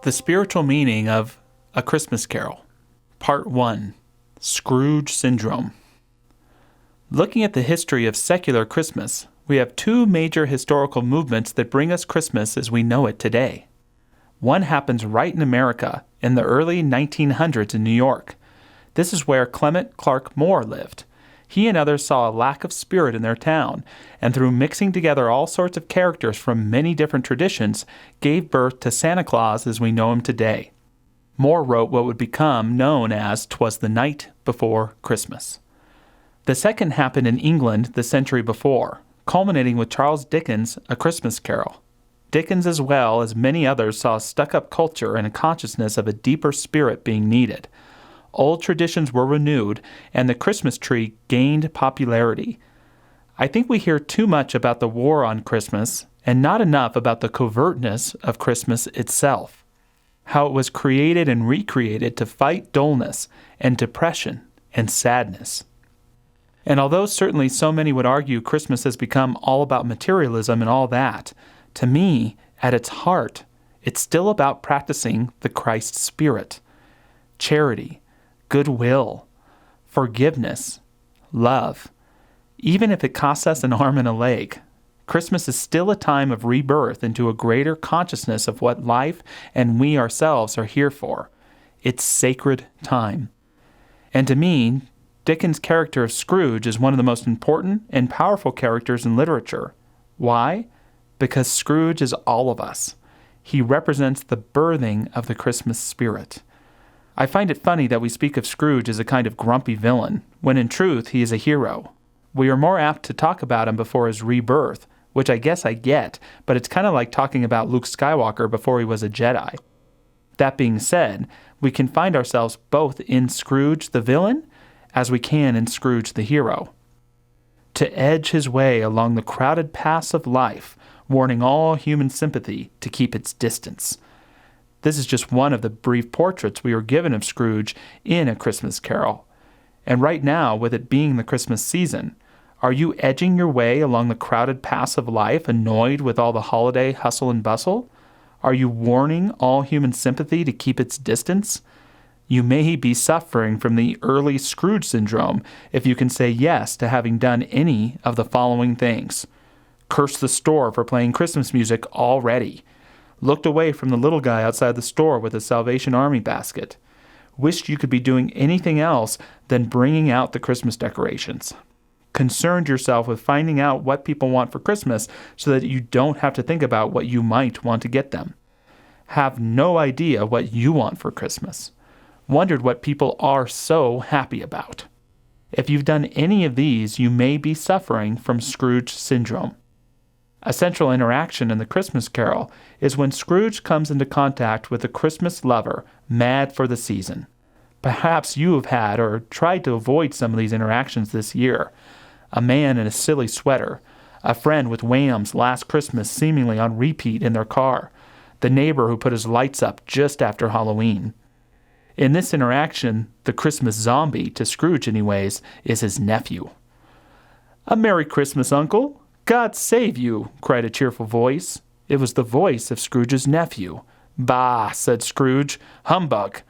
The Spiritual Meaning of A Christmas Carol, Part 1, Scrooge Syndrome. Looking at the history of secular Christmas, we have two major historical movements that bring us Christmas as we know it today. One happens right in America, in the early 1900s in New York. This is where Clement Clark Moore lived. He and others saw a lack of spirit in their town, and through mixing together all sorts of characters from many different traditions, gave birth to Santa Claus as we know him today. Moore wrote what would become known as "'Twas the Night Before Christmas." The second happened in England the century before, culminating with Charles Dickens' A Christmas Carol. Dickens, as well as many others, saw a stuck-up culture and a consciousness of a deeper spirit being needed. Old traditions were renewed, and the Christmas tree gained popularity. I think we hear too much about the war on Christmas, and not enough about the covertness of Christmas itself. How it was created and recreated to fight dullness and depression and sadness. And although certainly so many would argue Christmas has become all about materialism and all that, to me, at its heart, it's still about practicing the Christ spirit. Charity, goodwill, forgiveness, love. Even if it costs us an arm and a leg, Christmas is still a time of rebirth into a greater consciousness of what life and we ourselves are here for. It's sacred time. And to me, Dickens' character of Scrooge is one of the most important and powerful characters in literature. Why? Because Scrooge is all of us. He represents the birthing of the Christmas spirit. I find it funny that we speak of Scrooge as a kind of grumpy villain, when in truth he is a hero. We are more apt to talk about him before his rebirth, which I guess I get, but it's kind of like talking about Luke Skywalker before he was a Jedi. That being said, we can find ourselves both in Scrooge the villain as we can in Scrooge the hero. To edge his way along the crowded paths of life, warning all human sympathy to keep its distance. This is just one of the brief portraits we are given of Scrooge in A Christmas Carol. And right now, with it being the Christmas season, are you edging your way along the crowded paths of life, annoyed with all the holiday hustle and bustle? Are you warning all human sympathy to keep its distance? You may be suffering from the early Scrooge syndrome if you can say yes to having done any of the following things. Curse the store for playing Christmas music already. Looked away from the little guy outside the store with a Salvation Army basket. Wished you could be doing anything else than bringing out the Christmas decorations. Concerned yourself with finding out what people want for Christmas so that you don't have to think about what you might want to get them. Have no idea what you want for Christmas. Wondered what people are so happy about. If you've done any of these, you may be suffering from Scrooge syndrome. A central interaction in the Christmas Carol is when Scrooge comes into contact with a Christmas lover mad for the season. Perhaps you have had or tried to avoid some of these interactions this year. A man in a silly sweater, a friend with Wham's Last Christmas seemingly on repeat in their car, the neighbor who put his lights up just after Halloween. In this interaction, the Christmas zombie, to Scrooge anyways, is his nephew. "A Merry Christmas, Uncle! God save you!" cried a cheerful voice. It was the voice of Scrooge's nephew. "Bah!" said Scrooge. "Humbug!"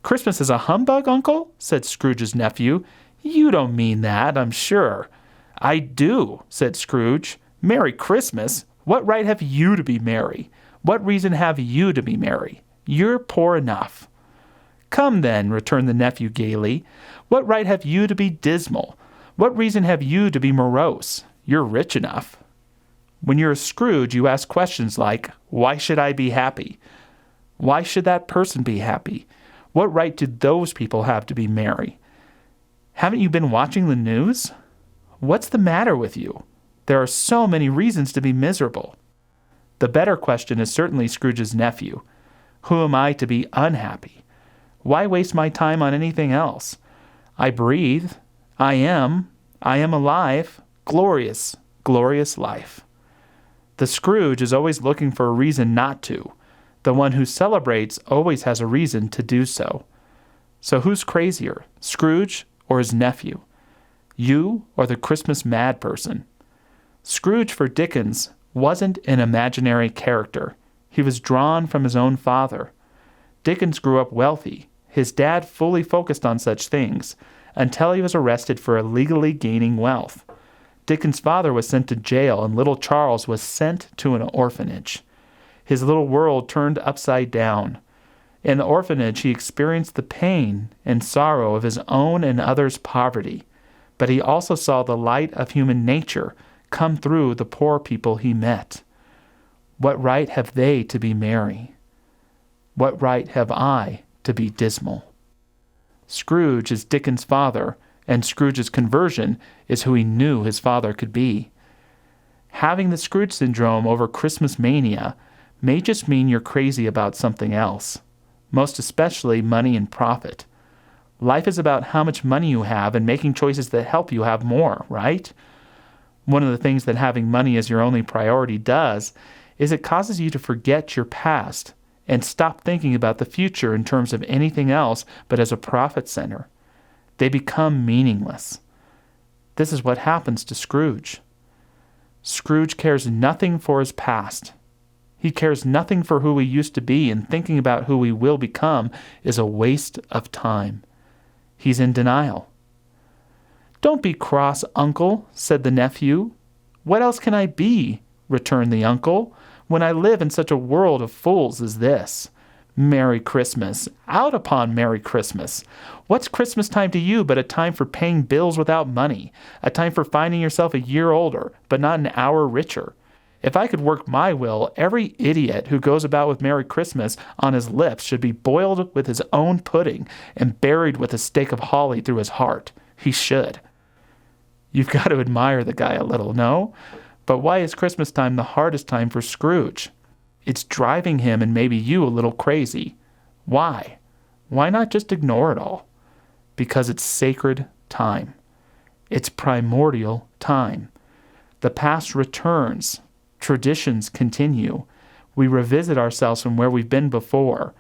"Christmas is a humbug, Uncle?" said Scrooge's nephew. "You don't mean that, I'm sure." "I do," said Scrooge. "Merry Christmas? What right have you to be merry? What reason have you to be merry? You're poor enough." "Come then," returned the nephew gaily. "What right have you to be dismal? What reason have you to be morose? You're rich enough." When you're a Scrooge, you ask questions like, why should I be happy? Why should that person be happy? What right do those people have to be merry? Haven't you been watching the news? What's the matter with you? There are so many reasons to be miserable. The better question is certainly Scrooge's nephew. Who am I to be unhappy? Why waste my time on anything else? I breathe. I am alive. Glorious, glorious life. The Scrooge is always looking for a reason not to. The one who celebrates always has a reason to do so. So who's crazier, Scrooge or his nephew? You or the Christmas mad person? Scrooge for Dickens wasn't an imaginary character. He was drawn from his own father. Dickens grew up wealthy. His dad fully focused on such things until he was arrested for illegally gaining wealth. Dickens' father was sent to jail, and little Charles was sent to an orphanage. His little world turned upside down. In the orphanage, he experienced the pain and sorrow of his own and others' poverty, but he also saw the light of human nature come through the poor people he met. What right have they to be merry? What right have I to be dismal? Scrooge is Dickens' father, and Scrooge's conversion is who he knew his father could be. Having the Scrooge syndrome over Christmas mania may just mean you're crazy about something else, most especially money and profit. Life is about how much money you have and making choices that help you have more, right? One of the things that having money as your only priority does is it causes you to forget your past and stop thinking about the future in terms of anything else but as a profit center. They become meaningless. This is what happens to Scrooge. Scrooge cares nothing for his past. He cares nothing for who he used to be, and thinking about who he will become is a waste of time. He's in denial. "Don't be cross, uncle," said the nephew. "What else can I be?" returned the uncle, "when I live in such a world of fools as this? Merry Christmas! Out upon Merry Christmas! What's Christmas time to you but a time for paying bills without money, a time for finding yourself a year older, but not an hour richer? If I could work my will, every idiot who goes about with Merry Christmas on his lips should be boiled with his own pudding and buried with a stake of holly through his heart. He should." You've got to admire the guy a little, no? But why is Christmas time the hardest time for Scrooge? It's driving him and maybe you a little crazy. Why? Why not just ignore it all? Because it's sacred time. It's primordial time. The past returns. Traditions continue. We revisit ourselves from where we've been before.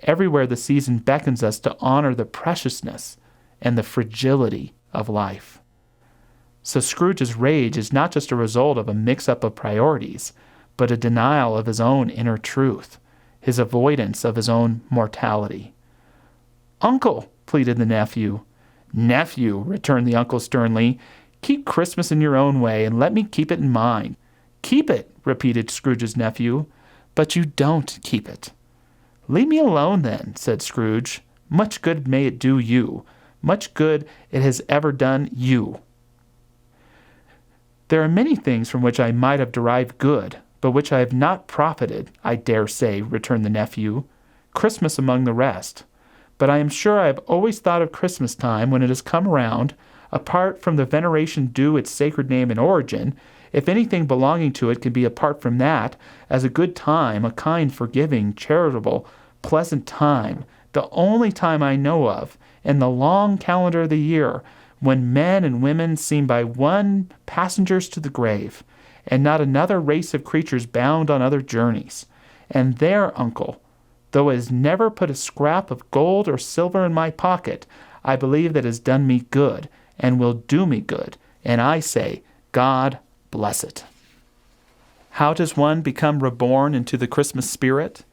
Everywhere the season beckons us to honor the preciousness and the fragility of life. So Scrooge's rage is not just a result of a mix-up of priorities, but a denial of his own inner truth, his avoidance of his own mortality. "Uncle," pleaded the nephew. "Nephew," returned the uncle sternly, "keep Christmas in your own way and let me keep it in mine." "Keep it," repeated Scrooge's nephew, "but you don't keep it." "Leave me alone then," said Scrooge. "Much good may it do you. Much good it has ever done you." "There are many things from which I might have derived good, but which I have not profited, I dare say," returned the nephew. "Christmas among the rest. But I am sure I have always thought of Christmas time when it has come round, apart from the veneration due its sacred name and origin, if anything belonging to it can be apart from that, as a good time, a kind, forgiving, charitable, pleasant time, the only time I know of, in the long calendar of the year, when men and women seem by one passengers to the grave, and not another race of creatures bound on other journeys. And there, uncle, though it has never put a scrap of gold or silver in my pocket, I believe that it has done me good, and will do me good, and I say, God bless it. How does one become reborn into the Christmas spirit?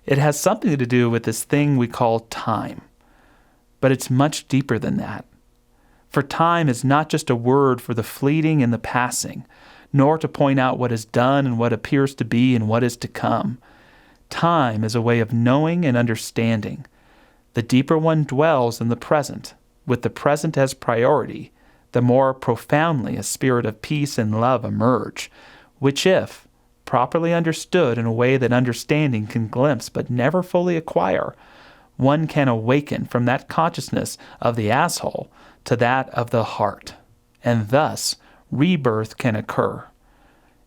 It has something to do with this thing we call time. But it's much deeper than that. For time is not just a word for the fleeting and the passing, nor to point out what is done and what appears to be and what is to come. Time is a way of knowing and understanding. The deeper one dwells in the present, with the present as priority, the more profoundly a spirit of peace and love emerge, which if properly understood in a way that understanding can glimpse but never fully acquire, one can awaken from that consciousness of the asshole to that of the heart, and thus rebirth can occur.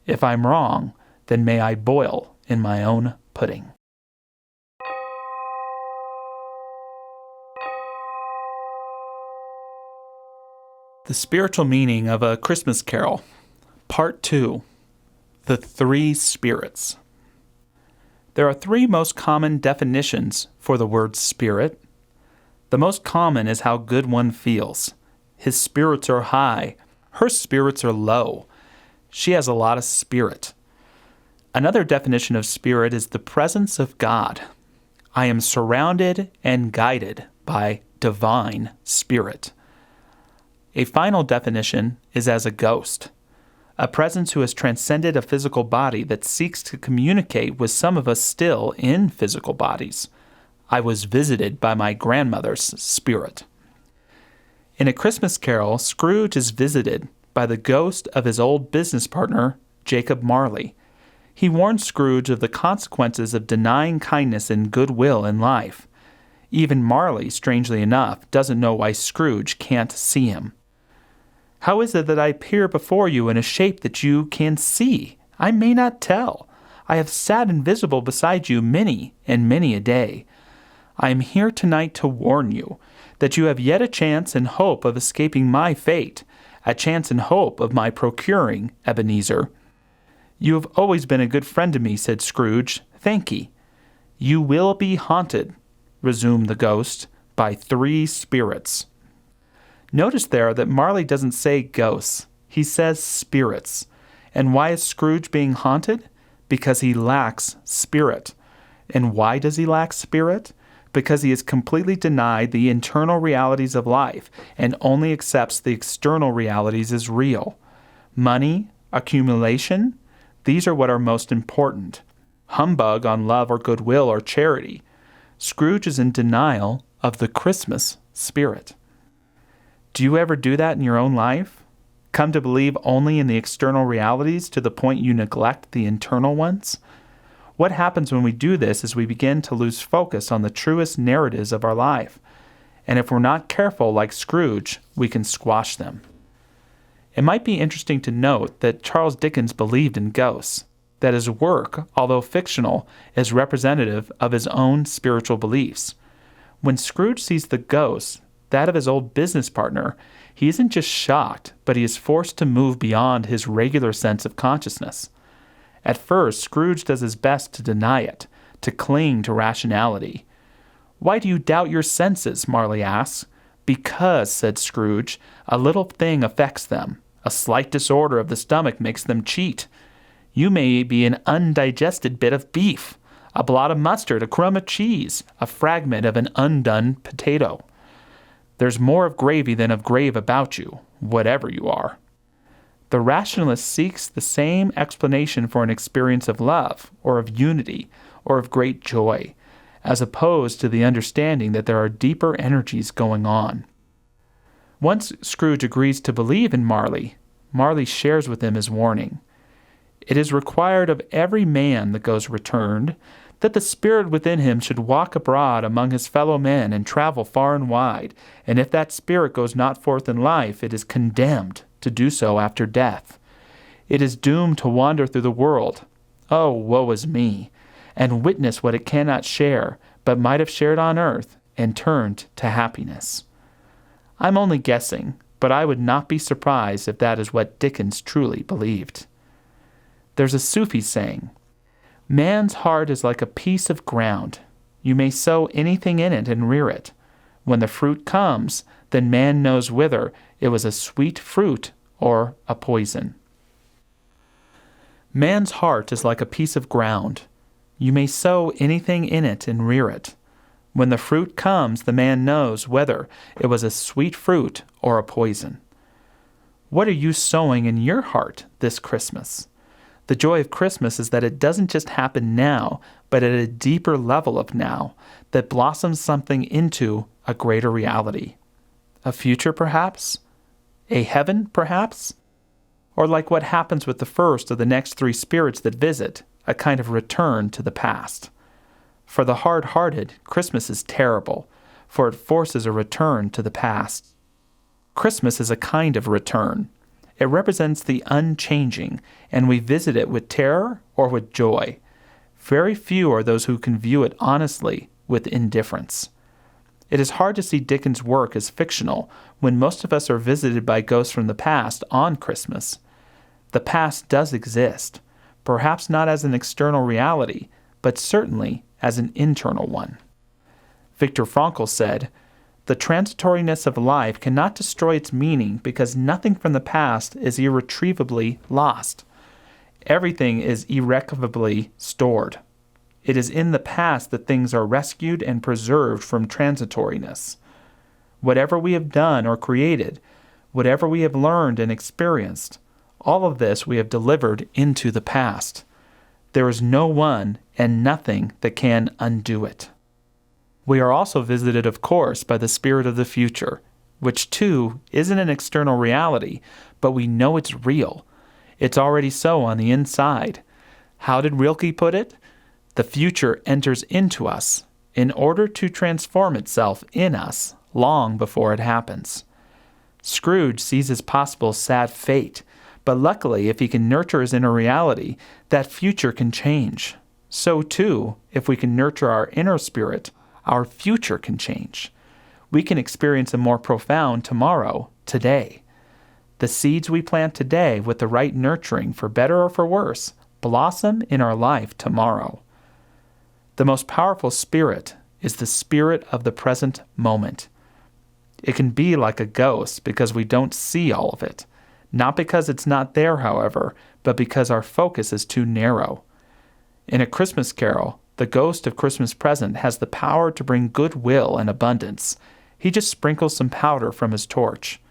If I'm wrong, then may I boil in my own pudding. The Spiritual Meaning of a Christmas Carol, Part 2, The Three Spirits. There are three most common definitions for the word spirit. The most common is how good one feels. His spirits are high. Her spirits are low. She has a lot of spirit. Another definition of spirit is the presence of God. I am surrounded and guided by divine spirit. A final definition is as a ghost, a presence who has transcended a physical body that seeks to communicate with some of us still in physical bodies. I was visited by my grandmother's spirit. In A Christmas Carol, Scrooge is visited by the ghost of his old business partner, Jacob Marley. He warns Scrooge of the consequences of denying kindness and goodwill in life. Even Marley, strangely enough, doesn't know why Scrooge can't see him. How is it that I appear before you in a shape that you can see? I may not tell. I have sat invisible beside you many and many a day. I am here tonight to warn you that you have yet a chance and hope of escaping my fate, a chance and hope of my procuring Ebenezer. You have always been a good friend to me, said Scrooge. Thank ye. You will be haunted, resumed the ghost, by 3 spirits. Notice there that Marley doesn't say ghosts. He says spirits. And why is Scrooge being haunted? Because he lacks spirit. And why does he lack spirit? Because he has completely denied the internal realities of life and only accepts the external realities as real. Money, accumulation, these are what are most important. Humbug on love or goodwill or charity. Scrooge is in denial of the Christmas spirit. Do you ever do that in your own life? Come to believe only in the external realities to the point you neglect the internal ones? What happens when we do this is we begin to lose focus on the truest narratives of our life. And if we're not careful, like Scrooge, we can squash them. It might be interesting to note that Charles Dickens believed in ghosts, that his work, although fictional, is representative of his own spiritual beliefs. When Scrooge sees the ghost, that of his old business partner, he isn't just shocked, but he is forced to move beyond his regular sense of consciousness. At first, Scrooge does his best to deny it, to cling to rationality. Why do you doubt your senses? Marley asks. Because, said Scrooge, a little thing affects them. A slight disorder of the stomach makes them cheat. You may be an undigested bit of beef, a blot of mustard, a crumb of cheese, a fragment of an undone potato. There's more of gravy than of grave about you, whatever you are. The rationalist seeks the same explanation for an experience of love, or of unity, or of great joy, as opposed to the understanding that there are deeper energies going on. Once Scrooge agrees to believe in Marley, Marley shares with him his warning. It is required of every man that goes returned, that the spirit within him should walk abroad among his fellow men and travel far and wide, and if that spirit goes not forth in life, it is condemned to do so after death. It is doomed to wander through the world. Oh, woe is me! And witness what it cannot share, but might have shared on earth, and turned to happiness. I'm only guessing, but I would not be surprised if that is what Dickens truly believed. There's a Sufi saying, man's heart is like a piece of ground. You may sow anything in it and rear it. When the fruit comes, then man knows whether it was a sweet fruit or a poison. Man's heart is like a piece of ground. You may sow anything in it and rear it. When the fruit comes, the man knows whether it was a sweet fruit or a poison. What are you sowing in your heart this Christmas? The joy of Christmas is that it doesn't just happen now, but at a deeper level of now, that blossoms something into a greater reality. A future, perhaps? A heaven, perhaps? Or like what happens with the first of the next 3 spirits that visit, a kind of return to the past. For the hard-hearted, Christmas is terrible, for it forces a return to the past. Christmas is a kind of return. It represents the unchanging, and we visit it with terror or with joy. Very few are those who can view it honestly with indifference. It is hard to see Dickens' work as fictional when most of us are visited by ghosts from the past on Christmas. The past does exist, perhaps not as an external reality, but certainly as an internal one. Viktor Frankl said, "The transitoriness of life cannot destroy its meaning because nothing from the past is irretrievably lost. Everything is irrevocably stored. It is in the past that things are rescued and preserved from transitoriness. Whatever we have done or created, whatever we have learned and experienced, all of this we have delivered into the past. There is no one and nothing that can undo it. We are also visited, of course, by the spirit of the future, which too isn't an external reality, but we know it's real. It's already so on the inside. How did Rilke put it? The future enters into us in order to transform itself in us long before it happens. Scrooge sees his possible sad fate, but luckily, if he can nurture his inner reality, that future can change. So too, if we can nurture our inner spirit, our future can change. We can experience a more profound tomorrow, today. The seeds we plant today with the right nurturing, for better or for worse, blossom in our life tomorrow. The most powerful spirit is the spirit of the present moment. It can be like a ghost because we don't see all of it. Not because it's not there, however, but because our focus is too narrow. In A Christmas Carol, the ghost of Christmas Present has the power to bring goodwill and abundance. He just sprinkles some powder from his torch.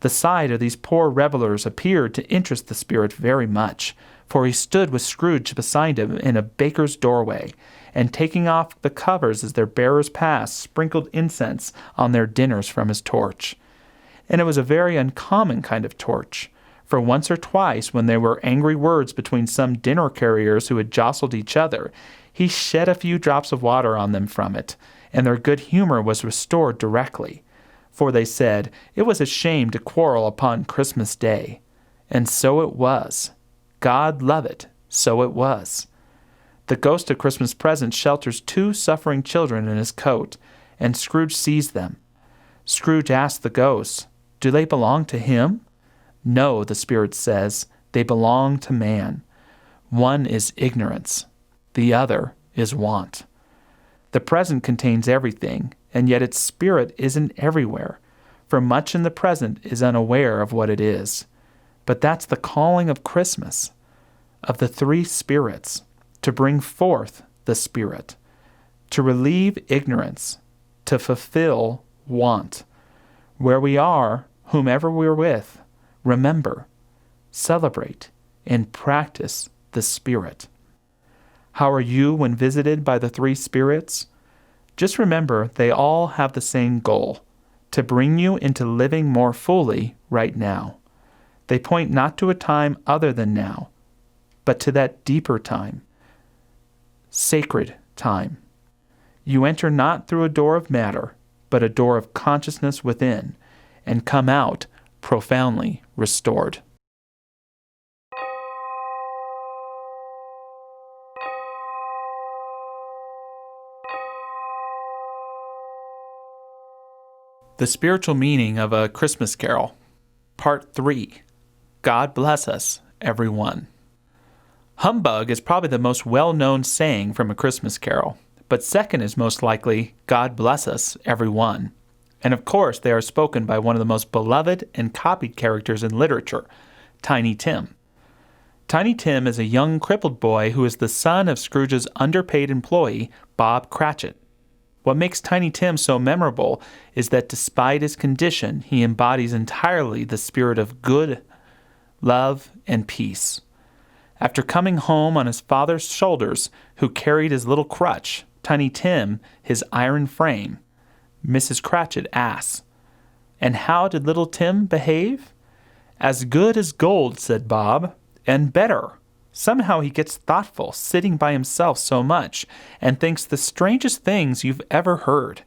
The sight of these poor revelers appeared to interest the spirit very much, for he stood with Scrooge beside him in a baker's doorway, and taking off the covers as their bearers passed, sprinkled incense on their dinners from his torch. And it was a very uncommon kind of torch, for once or twice when there were angry words between some dinner carriers who had jostled each other, he shed a few drops of water on them from it, and their good humor was restored directly. For they said, it was a shame to quarrel upon Christmas Day. And so it was. God love it, so it was. The ghost of Christmas Present shelters 2 suffering children in his coat, and Scrooge sees them. Scrooge asks the ghost, do they belong to him? No, the spirit says, they belong to man. One is ignorance, the other is want. The present contains everything, and yet its spirit isn't everywhere, for much in the present is unaware of what it is. But that's the calling of Christmas, of the 3 spirits, to bring forth the spirit, to relieve ignorance, to fulfill want. Where we are, whomever we're with, remember, celebrate, and practice the spirit. How are you when visited by the 3 spirits? Just remember they all have the same goal, to bring you into living more fully right now. They point not to a time other than now, but to that deeper time, sacred time. You enter not through a door of matter, but a door of consciousness within, and come out profoundly restored. The Spiritual Meaning of A Christmas Carol, Part 3. God Bless Us, Everyone. Humbug is probably the most well-known saying from A Christmas Carol, but second is most likely, God bless us, everyone. And of course, they are spoken by one of the most beloved and copied characters in literature, Tiny Tim. Tiny Tim is a young crippled boy who is the son of Scrooge's underpaid employee, Bob Cratchit. What makes Tiny Tim so memorable is that despite his condition, he embodies entirely the spirit of good, love, and peace. After coming home on his father's shoulders, who carried his little crutch, Tiny Tim, his iron frame, Mrs. Cratchit asks, "And how did little Tim behave?" "As good as gold," said Bob, "and better. Somehow he gets thoughtful, sitting by himself so much, and thinks the strangest things you've ever heard.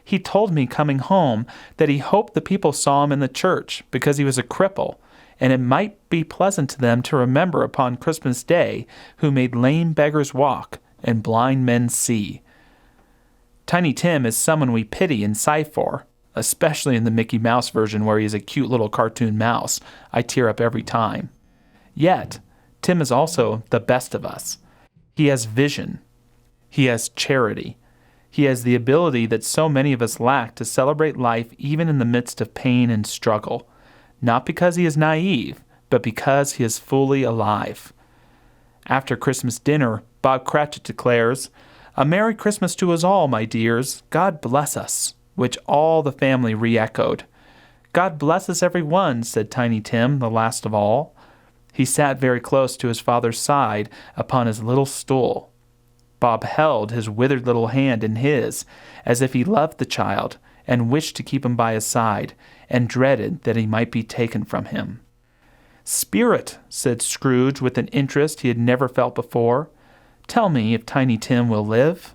He told me coming home that he hoped the people saw him in the church because he was a cripple, and it might be pleasant to them to remember upon Christmas Day who made lame beggars walk and blind men see. Tiny Tim is someone we pity and sigh for, especially in the Mickey Mouse version where he is a cute little cartoon mouse. I tear up every time. Yet, Tim is also the best of us. He has vision. He has charity. He has the ability that so many of us lack to celebrate life even in the midst of pain and struggle. Not because he is naive, but because he is fully alive. After Christmas dinner, Bob Cratchit declares, "A Merry Christmas to us all, my dears. God bless us," which all the family re-echoed. "God bless us every one," said Tiny Tim, the last of all. He sat very close to his father's side upon his little stool. Bob held his withered little hand in his, as if he loved the child and wished to keep him by his side, and dreaded that he might be taken from him. "Spirit," said Scrooge with an interest he had never felt before, "tell me if Tiny Tim will live."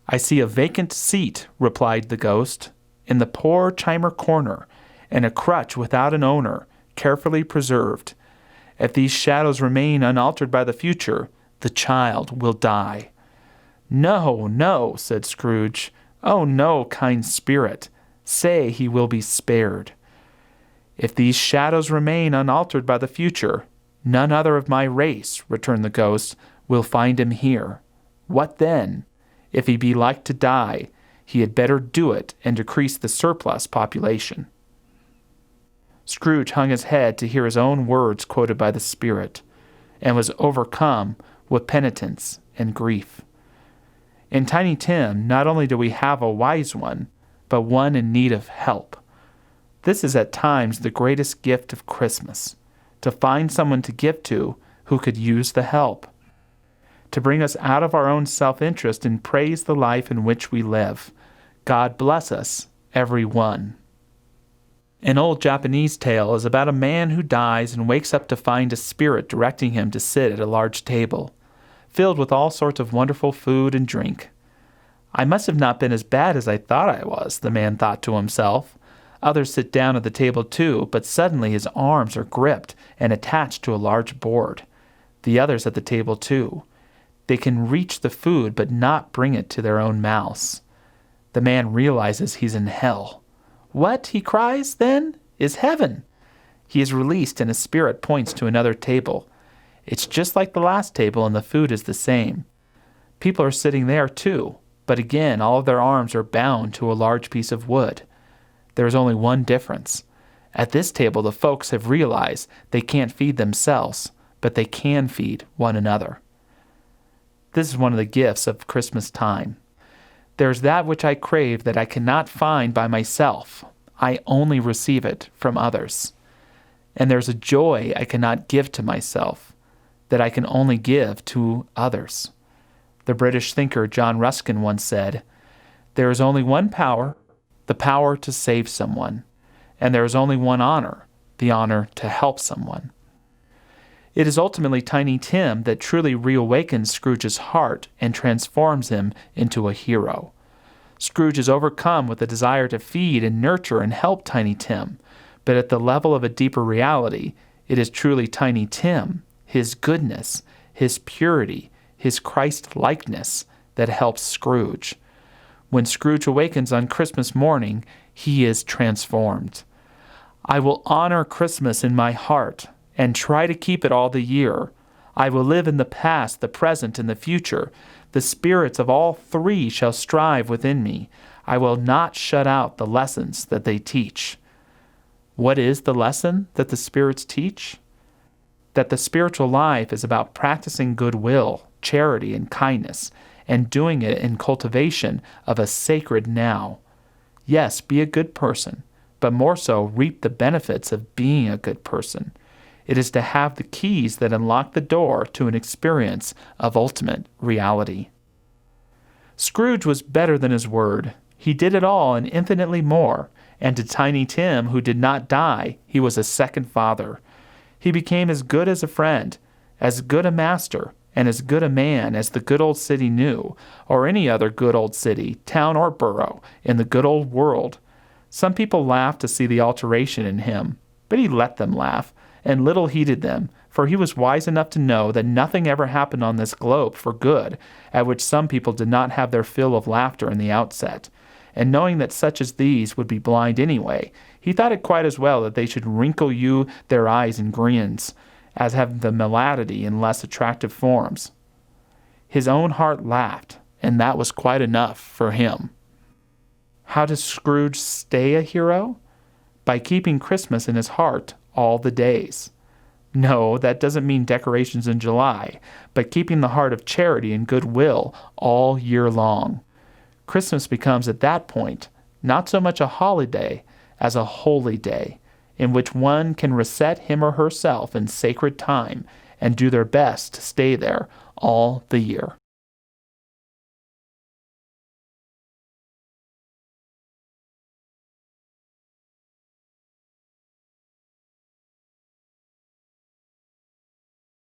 "I see a vacant seat," replied the ghost, "in the poor chimer corner, and a crutch without an owner, carefully preserved. If these shadows remain unaltered by the future, the child will die." "No, no," said Scrooge. "Oh, no, kind spirit. Say he will be spared." "If these shadows remain unaltered by the future, none other of my race," returned the ghost, "will find him here. What then? If he be like to die, he had better do it and decrease the surplus population." Scrooge hung his head to hear his own words quoted by the spirit, and was overcome with penitence and grief. In Tiny Tim, not only do we have a wise one, but one in need of help. This is at times the greatest gift of Christmas, to find someone to give to who could use the help, to bring us out of our own self-interest and praise the life in which we live. God bless us, every one. An old Japanese tale is about a man who dies and wakes up to find a spirit directing him to sit at a large table, filled with all sorts of wonderful food and drink. "I must have not been as bad as I thought I was," the man thought to himself. Others sit down at the table too, but suddenly his arms are gripped and attached to a large board. The others at the table too. They can reach the food but not bring it to their own mouths. The man realizes he's in hell. "What," he cries, "then, is heaven?" He is released and a spirit points to another table. It's just like the last table and the food is the same. People are sitting there too, but again all of their arms are bound to a large piece of wood. There is only one difference. At this table the folks have realized they can't feed themselves, but they can feed one another. This is one of the gifts of Christmas time. There is that which I crave that I cannot find by myself. I only receive it from others. And there's a joy I cannot give to myself, that I can only give to others. The British thinker John Ruskin once said, "There is only one power, the power to save someone, and there is only one honor, the honor to help someone." It is ultimately Tiny Tim that truly reawakens Scrooge's heart and transforms him into a hero. Scrooge is overcome with a desire to feed and nurture and help Tiny Tim, but at the level of a deeper reality, it is truly Tiny Tim, his goodness, his purity, his Christ-likeness that helps Scrooge. When Scrooge awakens on Christmas morning, he is transformed. "I will honor Christmas in my heart and try to keep it all the year. I will live in the past, the present, and the future. The spirits of all three shall strive within me. I will not shut out the lessons that they teach." What is the lesson that the spirits teach? That the spiritual life is about practicing goodwill, charity, and kindness, and doing it in cultivation of a sacred now. Yes, be a good person, but more so reap the benefits of being a good person. It is to have the keys that unlock the door to an experience of ultimate reality. Scrooge was better than his word. He did it all and infinitely more, and to Tiny Tim, who did not die, he was a second father. He became as good as a friend, as good a master, and as good a man as the good old city knew, or any other good old city, town, or borough in the good old world. Some people laughed to see the alteration in him, but he let them laugh, and little heeded them, for he was wise enough to know that nothing ever happened on this globe for good, at which some people did not have their fill of laughter in the outset. And knowing that such as these would be blind anyway, he thought it quite as well that they should wrinkle you their eyes in grins, as have the malady in less attractive forms. His own heart laughed, and that was quite enough for him. How does Scrooge stay a hero? By keeping Christmas in his heart all the days. No, that doesn't mean decorations in July, but keeping the heart of charity and goodwill all year long. Christmas becomes, at that point, not so much a holiday as a holy day, in which one can reset him or herself in sacred time and do their best to stay there all the year.